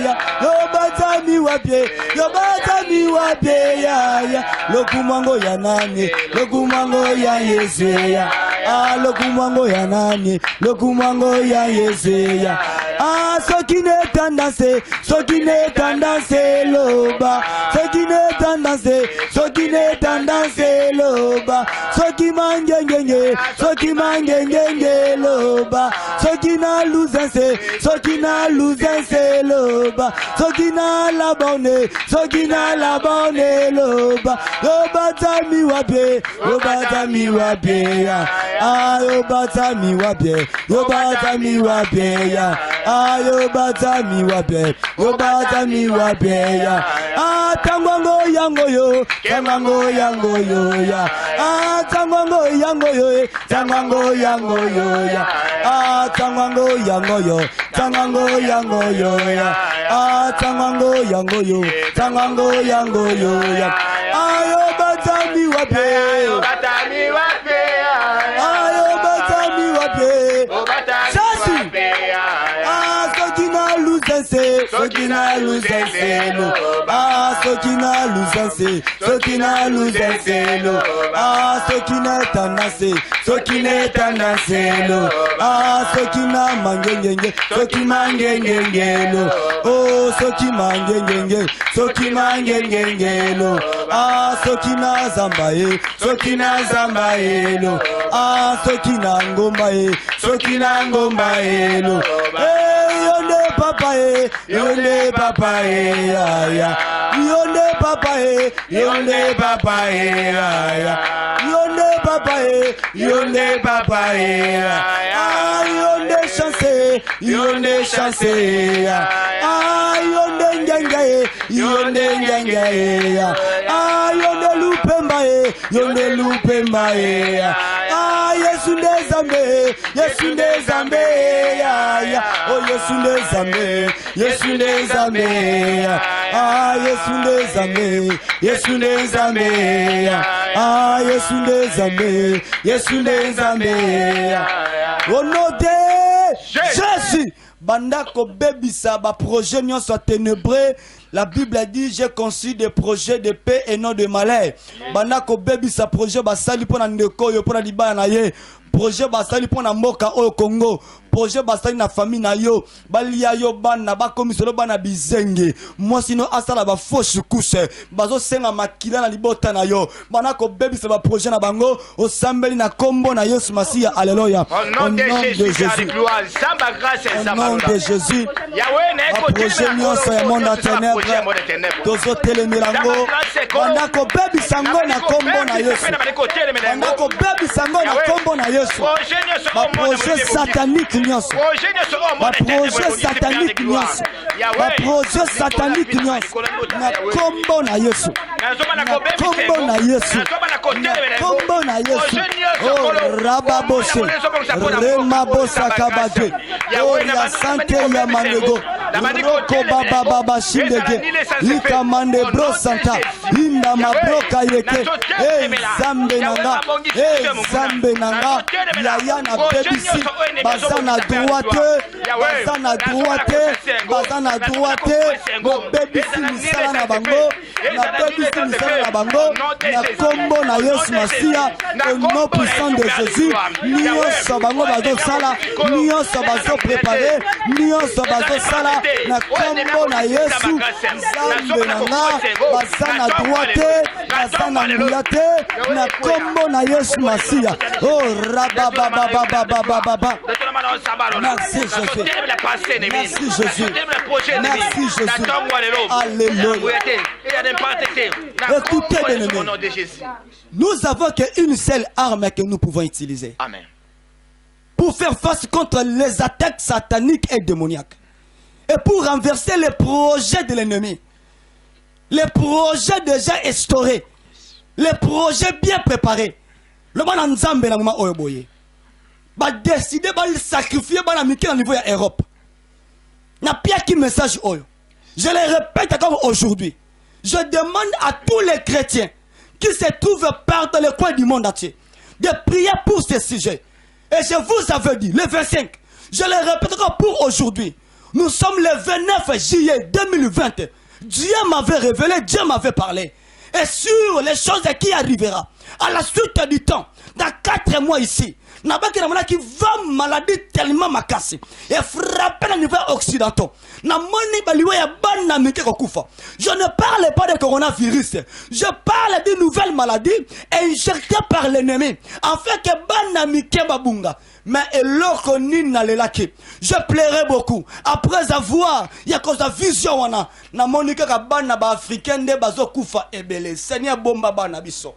Yo batami wapi, yo batami wapi ya. Lokumango ya nani, lokumango ya Yesu ya. Ah, lokumango ya nani, lokumango ya Yesu ya. Ah, sokine tendance, sokine tendance loba. Sokine tendance, sokine tendance loba. Soki mangengenge, soki mangengenge loba. Sokina luzense, sokina luzense loba. Sokina labone, sokina labone loba. Loba tami wape, loba tami wape ya. Ah, loba tami wape, loba tami wape ya. Ah, loba tami wape, loba tami wape ya. Ah, tangwango yango yo, tangwango yango yo ya. Ah, tangwango yango yo, tangwango yango yo ya. Ah, tangwango yango yo, tangwango yango yo ya. Ah, tangwango yango yo, tangwango yango yo ya. Ah, yo batami wape, batami wape. Ah, yo batami wape, sasi. Ah, sokina luzense, sokina luzense lo. Ah, sokina luzense, sokina luzense lo. Ah, sokina tanase, sokina tanase lo. Ah, sokina mangengenge, soki mangengenge lo. Oh, soki mangengenge, soki mangengenge lo. Ah, sokina zambaye, sokina zambaye lo. Ah, sokina ngombaye, sokina ngombaye lo. Hey, yonde papaye, yonde papaye ya ya. Yonde papaye, yonde papaye ya ya. Yonde papaye, yonde papaye ya. Ah, yonde chance, yonde chance ya. Ah, yonde ngengaye, yonde ngengaye ya. Ah, yonde lupembaye, yonde lupembaye ya. Ah, Yesu ndezambe, Yesu ndezambe ya ya. Oh, Yesu ndezambe, Yesu ndezambe ya. Ah, Yesu ndezambe, Yesu ndezambe ya. Ah, Yesu ndezambe, Yesu ndezambe ya. Au nom de Jésus. Bandako bebisa ba projet nyon soit ténébreux. La Bible a dit j'ai conçu des projets de paix et non de malheur. Bandako bebisa projet ba sali pona ndeko yo pona libaya na ye. Projet basali pona mboka au Congo. projet basali na famille na yo balia yo bana bakomisolo bana bizenge moi sino asala ba fausse couche bazo senga makila na libota na yo bana ko bebisa ba projet na bango osambeli na kombo na Yesu Masiya. Alléluia. Au nom de Jésus, au nom de Jésus, ma projet nyonso ya monde à ténèbres tozo telemilango bana ko bebisa ngo na kombo na Yesu bana ko bebisa ngo na kombo na Yesu ma projet satanique nyonso ma projet satanique nyonso ma projet satanique nyonso na kombo na Yesu na kombo na Yesu na kombo na Yesu. Oh rababose remabosa kabage oh ya sante ya mandego roko baba baba shindege likamande bro santa inda mabroka yeke zambe nanga zambe nanga yaya na bebisi bazana droite bazana droite bazana droite mo bebisi misala na bango na bebisi misala na bango na kombo na Yesu Masiya au nom puissant de Jésus. Nyonso bango bazo sala nyonso bazo préparer nyonso bazo sala na kombo na Yesu zambe nanga bazana droite bazana mulate na kombo na Yesu Masiya. Oh rabababababababa. Merci Jésus. Merci Jésus. Merci Jésus. Alléluia. Écoutez bien-aimés, nous avons qu'une seule arme que nous pouvons utiliser. Amen. Pour faire face contre les attaques sataniques et démoniaques. Et pour renverser les projets de l'ennemi. Les projets déjà instaurés. Les projets bien préparés. Le bon Nzambe na mama oyoboye. Ba décider ba sacrifier ba na miki au niveau de l'Europe. Na pia qui message oyo. Je le répète encore aujourd'hui. Je demande à tous les chrétiens qui se trouvent partout dans les coins du monde entier de prier pour ce sujet. Et je vous avais dit, le 25, je le répète encore pour aujourd'hui. Nous sommes le 29 juillet 2020. Dieu m'avait révélé, Dieu m'avait parlé. Et sur les choses qui arriveront, à la suite du temps, dans 4 mois ici, qui va maladie tellement ma casse et frapper les niveaux occidentaux. Je ne parle pas de coronavirus. Je parle d'une nouvelle maladie injectée par l'ennemi. En fait, que mais je plairai beaucoup après avoir il y a cause de vision na monika ka bana ba africain de bazo kufa ebele Seigneur bomba bana biso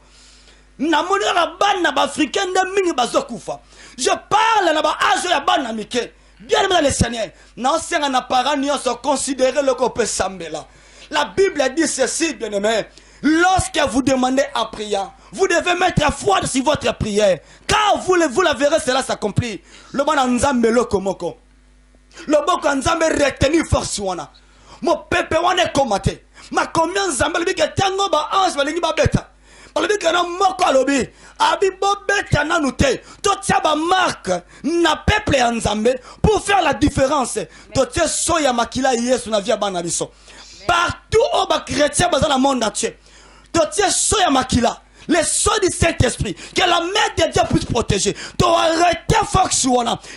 na monika bana ba africain de mingi bazo kufa. Je parle na ba ajo ya bana mike bien aimé le Seigneur na senga na parani so considérer le copé sambela. La Bible dit ceci, bien aimé. Lorsque vous demandez en priant, vous devez mettre foi sur votre prière. Car vous la verrez, cela s'accomplit. Le bon Nzambe lokomoko. Le bon Nzambe retenu force wana. Mo pepe wana komate. Ma combien Nzambe le bika tango ba ange balingi ba beta. Le bika na moko alobi. Abi bo beta na nute. To tia ba marque na peuple ya Nzambe pour faire la différence. To tia soya makila Yesu na via bana biso. Partout où les chrétiens dans le monde entier, tu soya makila, les soins du Saint-Esprit, que la main de Dieu puisse protéger. Tu arrêtes Fox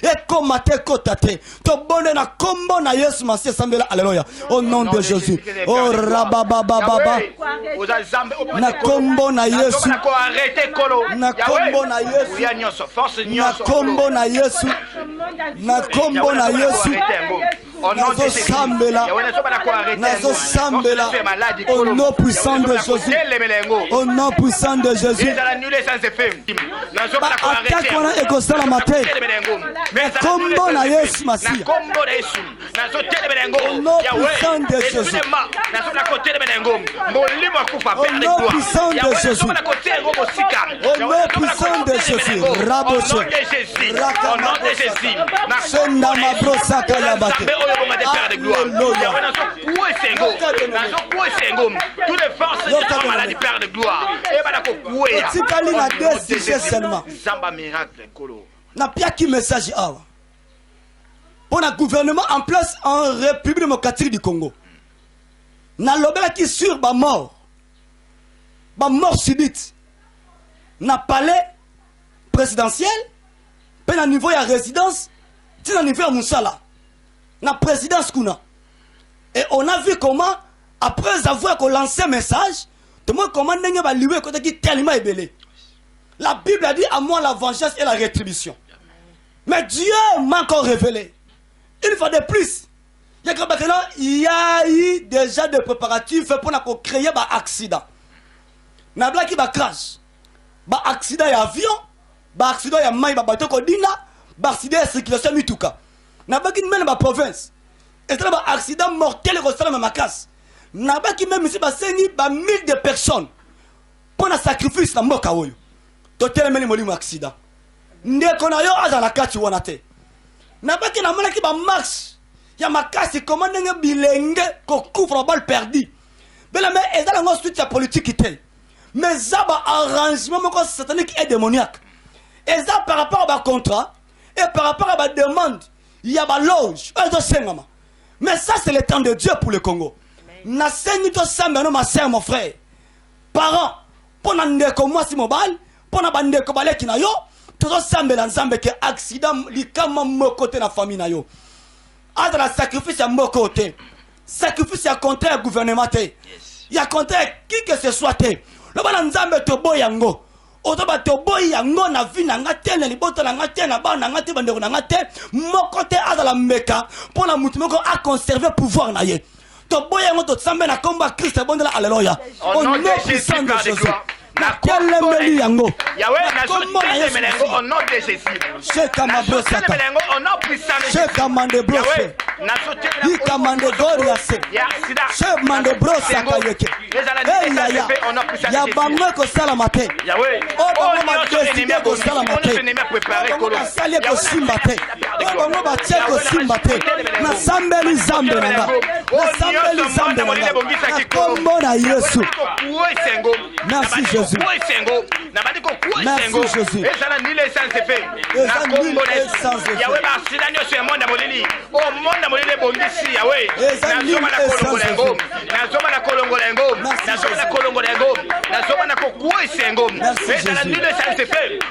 et combattre Kotate. Tu bonne na combo na Yesu Masiya Sambela. Alléluia. Au nom de Jésus. Oh rababababa. Na combo na Yesu. Na combo na Yesu. Na combo na Yesu. Na combo na Yesu. Nazo sambela, nazo sambela, au nom puissant de Jésus, au nom puissant de Jésus. Attaque on a écossé la matin. Combo na Yesu Masiya. Au nom puissant de Jésus. Au nom puissant de Jésus. Au nom puissant de Jésus. Raboche. Senda mabrosa kayabate. Toutes les forces de la maladie perdent de gloire. Na pia qui message awa. Pour un gouvernement en place en République démocratique du Congo. Na lobela qui sur ba mort subite. Na palais présidentiel, pe na niveau ya résidence. c'est un hiver Moussala. La présidence qu'on a. Et on a vu comment, après avoir lancé un message, tout le monde comment on va lui côté qui tellement est belé. La Bible a dit à moi la vengeance et la rétribution. Mais Dieu m'a encore révélé. Une fois de plus, il y a eu déjà des préparatifs pour créer un accident. Na blaki ba crash. Ba accident ya avion, ba accident ya mai ba bateau kodina, ba accident ya circulation mituka. Na baki même ba province. Et ça ba accident mortel ko sala ma casse. Na baki même ici ba sengi ba 1000 de personnes. Pour un sacrifice na mboka oyo. To telemeli molimo accident. Ndeko na yo aza na kati wana te. Na baki na mona ki ba marche. Ya makasi comment ndenge bilenge ko couvre balle perdu. Bela mais ezala ngo suite ya politique te. Mais ça va arrangement satanique et démoniaque. Et ça par rapport à contrat et par rapport à la demande, il y a ma loge. Mais ça c'est le temps de Dieu pour le Congo. Na sengi to sambe ma sœur mon frère. Parents, pour ndeko moi si mobile, pour na bandeko baleki na yo, to sambe la nzambe que accident li kama mokote na famille na yo. Ada la sacrifice à mokote. Sacrifice à contraire gouvernement te. Il y a contraire qui que ce soit te. Le bana nzambe to boyango. Otoba to boyango na vie na ngate na liboto na ngate na ba na ngate bandeko na ngate mokote ada la meka pour la mutu moko a conserver pouvoir na ye. To boyango to tsambe na komba Christ bondela alléluia. Au nom puissant de Jésus. Na kolemeli yango. Yahweh na sote melengo au nom de Jésus. Cheka mabrosa. Au nom puissant de Jésus. Cheka mande brosse. Na sote Di kamande gloria se. Cheka mande brosa kayeke. Ya bamwe ko sala mate. Yahweh. Oh ma décider ko sala mate. Oh ma salie ko simba te. Oh ma batie ko simba te. Na sambeli zambe nanga. Na sambeli zambe nanga. Kombo na Yesu. Merci Jésus. Merci Jésus.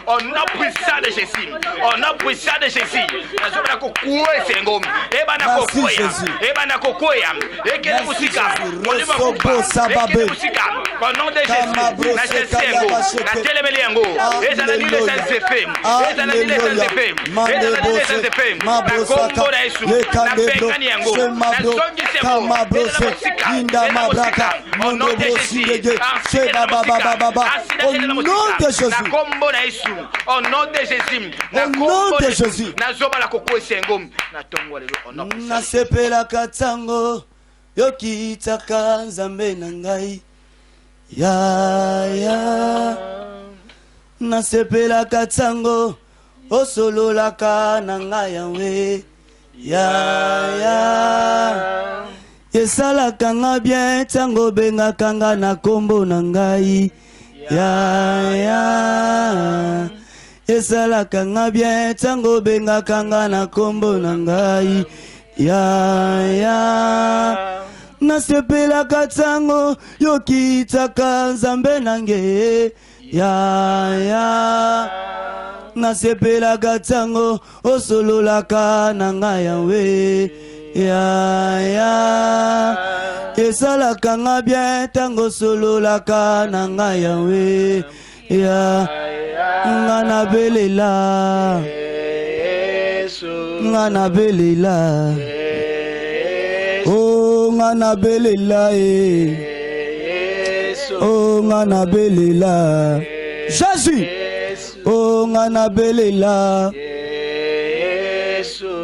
On a pris ça de Jésus. On a pris ça de Jésus. Au nom de Jésus. Nasepela katsango osolo la kananga yawe Yesala kanga bien tango benga kanga na kombo nangai Yesala kanga bien tango benga kanga na kombo nangai Nasepela katsango yokitaka nzambe nange Nasepela katsango osololaka nanga yawe Esalaka nga bien tango sololaka nanga yawe Nga nabelela Nga nabelela Oh nga nabelela Oh nga nabelela Jésus Oh nga nabelela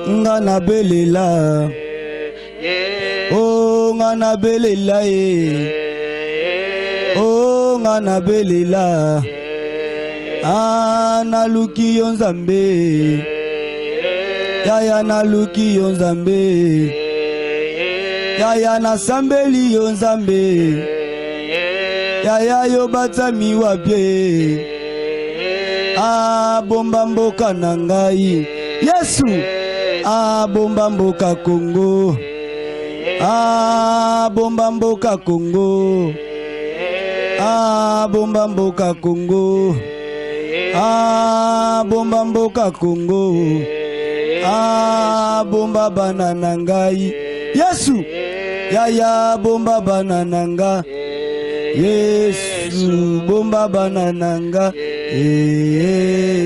Nga nabelela Oh nga nabelela Oh nga nabelela naluki yo nzambe Yaya naluki yo nzambe Yaya nasambeli yo nzambe Yaya yo batami wapye bomba mboka na ngai Yesu bomba mboka Kongo bomba mboka Kongo bomba mboka Kongo bomba mboka Kongo Ah, bomba banana ngai. Yesu. Yaya bomba banana ngai. Yesu bomba banana ngai.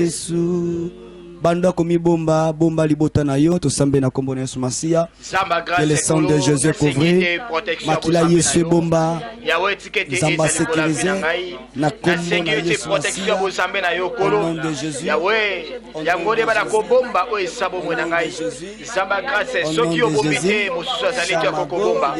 Yesu. Banda komi bomba libota na yo to sambe na kombo na Yesu Masia. Que le sang de Jésus couvre. Makila Yesu bomba. Zamba sécurisé. Na kombo na Yesu Masia. Au nom de Jésus. Yahweh, Yangode bala ko bomba o esabo mwana ngai. Zamba grâce soki o bomite mosusu azali tia ko bomba.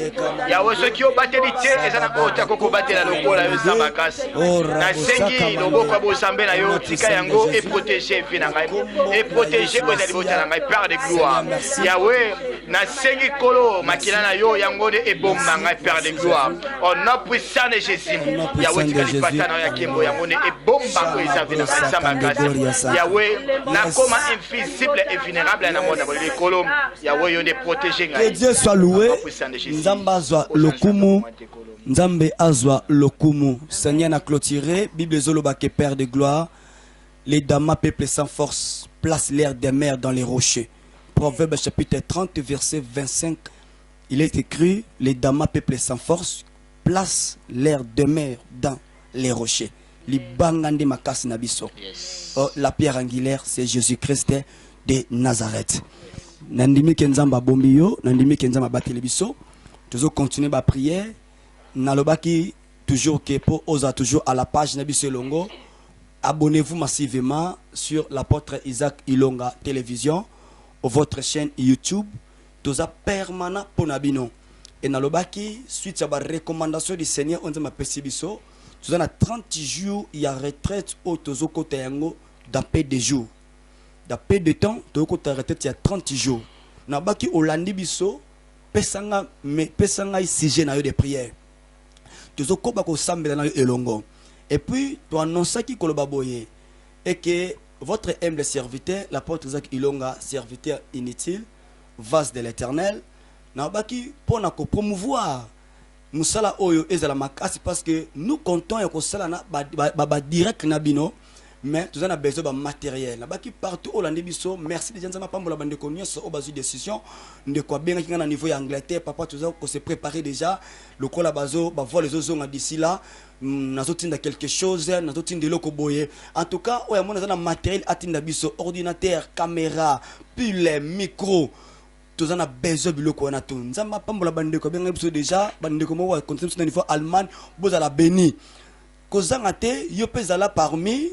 Yahweh soki o batelite ezana ko tia ko batela lokola yo zamba grâce. Na sengi loboko bo sambe na yo tika yango et protéger vina ngai. Et protéger ko ezali botala ngai par de gloire. Yahweh na sengi kolo makila na yo yangode e bomba ngai par de gloire. Au nom puissant de Jésus. Yahweh tika lipata ya kimbo yangone e bomba ko ezali na zamba grâce. Yahweh na comme invisible et vulnérable na monde de kolom. Yahweh yone protéger ngai. Que Dieu soit loué. Nzamba azwa lokumu. Nzambe azwa lokumu. Seigneur na clôturé. Bible zoloba que Père de gloire. Les damas peuple sans force place l'air des mers dans les rochers. Proverbe chapitre 30 verset 25. Il est écrit les damas peuple sans force place l'air des mers dans les rochers. Libangande makas nabiso. Oh, la pierre angulaire c'est Jésus-Christ de Nazareth. Nandimi kenzamba bombiyo, nandimi kenzamba bateli biso. Toujours continuer ma prière. Nalobaki toujours que pour osa toujours à la page nabiso longo. Abonnez-vous massivement sur l'apôtre Isaac Ilonga télévision, votre chaîne YouTube, tous permanent pour nabino. Et nalobaki suite à la recommandation du Seigneur on m'a pesibiso, tous en 30 jours il y a retraite au tozo côté yango dans peu de jours. Dans peu de temps, tozo côté retraite il y a 30 jours. Nabaki olandi biso pesanga sujet na yo de prière. Tozo ko ba ko sambela na yo elongo. Et puis, tu annonces qui kolobaboye et que votre humble serviteur, l'apôtre Isaac Ilonga, serviteur inutile, vase de l'Éternel, n'a pas qui pour nous promouvoir. Nous sommes oyo ezala makasi parce que nous comptons et que cela na ba direct nabino, mais nous avons besoin de matériel. N'a pas qui partout au landibiso. Merci les gens qui m'ont bande connu sur au bas de décision de quoi bien qui à niveau Angleterre. Papa tout ça qu'on s'est préparé déjà. Le col à bazo, bah voir les autres d'ici là. Nous avons quelque chose, nous avons de l'eau boye. En tout cas, on a un matériel atteint biso, ordinateur, caméra, pull, micro. Tous en a besoin de l'eau na tout. Nous avons pas la bande ko bien déjà bande ko mo contribution niveau Allemagne, vous à la béni. Kozangate yo pezala parmi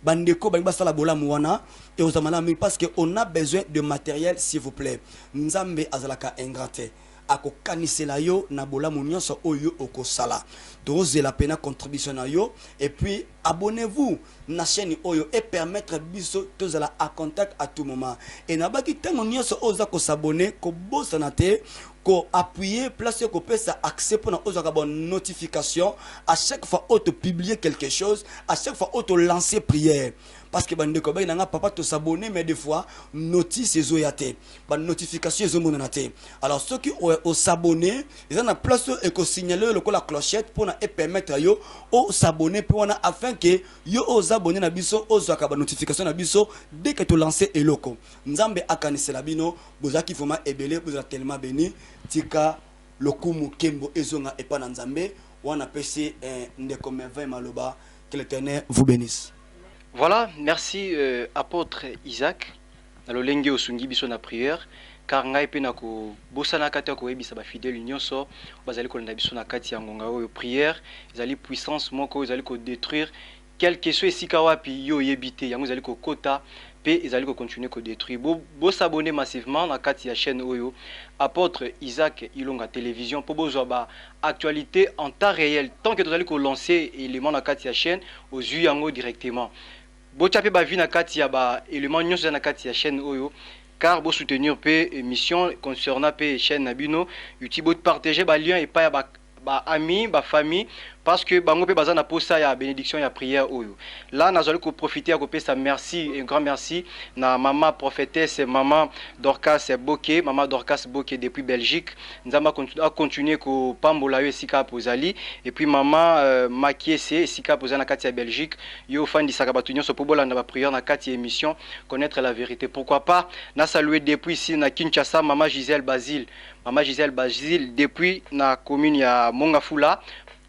bandeko ba sala bola mwana et aux amanami parce que on a besoin de matériel s'il vous plaît. Nzambe azalaka ingraté. Ako kanisela yo na bola nyonso oyo okosala. Dose la pena contribution na yo et puis abonnez-vous na chaîne oyo et permettre biso tozala à contact à tout moment. Et na baki tango nyonso oza ko s'abonner ko bosana te ko appuyer place ko pesa accès pour na oza ka bonne notification à chaque fois auto publier quelque chose, à chaque fois auto lancer prière. Parce que bande ko ba nga papa to s'abonner mais des fois notice ezo yate ba notification ezo monate. Alors ceux qui ont s'abonner ils ont place et ko signaler le la clochette pour na et permettre yo au s'abonner pour na afin que yo aux abonnés na biso aux ka ba notification na biso dès que tu lancer eloko. Nzambe akanisela bino bozaki vraiment ebele vous êtes tellement béni tika lokumu kembo ezonga et pas nzambe wana pesi ndeko merveille maloba que l'Éternel vous bénisse. Voilà, merci apôtre Isaac. Nalo lenge osungi biso na prière car ngai pe nako bosana kata ko ebisa ba fidèle nyonso bazali ko na biso na kati ya ngonga oyo prière ezali puissance moko ezali ko détruire quelque chose esika wapi yo yebite yango ezali ko kota pe ezali ko continuer ko détruire bo s'abonner massivement na kati ya chaîne oyo apôtre Isaac Ilonga télévision pour bozwa ba actualité en temps réel tant que tozali ko lancer élément na kati ya chaîne aux yeux yango directement. Bochape ba vi na kati ya ba élément nyonso na kati ya chaîne oyo car bo soutenir pe émission concernant pe chaîne nabino YouTube partager ba lien et pas ba amis ba famille parce que bango pe bazana posa ya bénédiction ya prière oyo. Là nazali ko profiter à couper sa merci, un grand merci na maman prophétesse, maman Dorcas Boké, maman Dorcas Boké depuis Belgique. Nzamba continuer ko pambola yo esika pozali et puis maman Makiese esika pozana na kati ya Belgique. Yo fan di sakabatunyo so pobola na ba prière na kati émission connaître la vérité. Pourquoi pas na saluer depuis ici na Kinshasa maman Gisèle Basile. Maman Gisèle Basile depuis na commune ya Mongafula,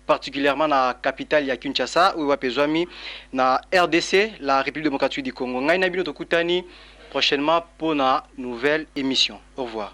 particulièrement na capitale ya Kinshasa où wapezwami na RDC, la République démocratique du Congo. Ngai na bino tokutani prochainement pour na nouvelle émission. Au revoir.